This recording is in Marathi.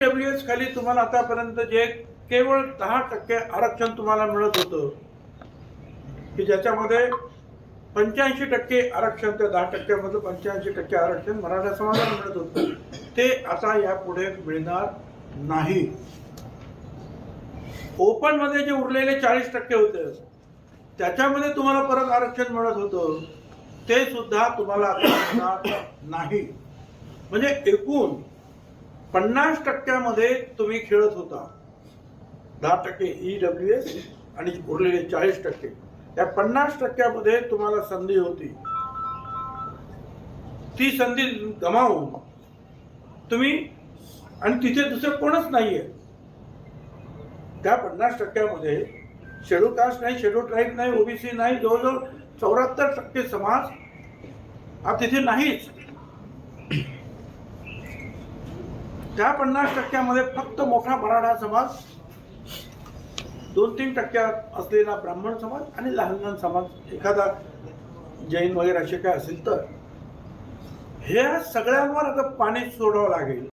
डब्ल्यूएस खाली तुम्हाला आतापर्यंत जे केवळ 10% आरक्षण तुम्हाला मिळत होतं की ज्याच्यामध्ये 85% आरक्षण, त्या 10% 85% आरक्षण मराठा समाजाला मिळत होतं, ते आता यापुढे मिळणार नाही. ओपन मध्ये जे उरलेले 40% होते त्याच्यामध्ये तुम्हाला परत आरक्षण मिळत होतं, ते सुद्धा तुम्हाला आता मिळणार नाही. म्हणजे एकूण 50% मध्ये तुम्ही खेळत होता. 10% EWS आणि उरलेले 40%, या 50% मध्ये तुम्हाला संधी होती. ती संधी गमावून तुम्ही, आणि तिथे दुसरं कोणच नाहीये त्या 50% मध्ये, शेड्यूल कास्ट नाही, शेड्यूल ट्राईब नाही, ओबीसी नाही, जवळजवळ 74% समाज हा तिथे नाहीच. त्या 50% मध्ये फक्त मोठा मराठा समाज, 2-3% असलेला ब्राह्मण समाज आणि लहान लहान समाज, एखादा जैन वगैरे असे काय असेल तर, हे सगळ्यांवर आता पाणी सोडावं लागेल.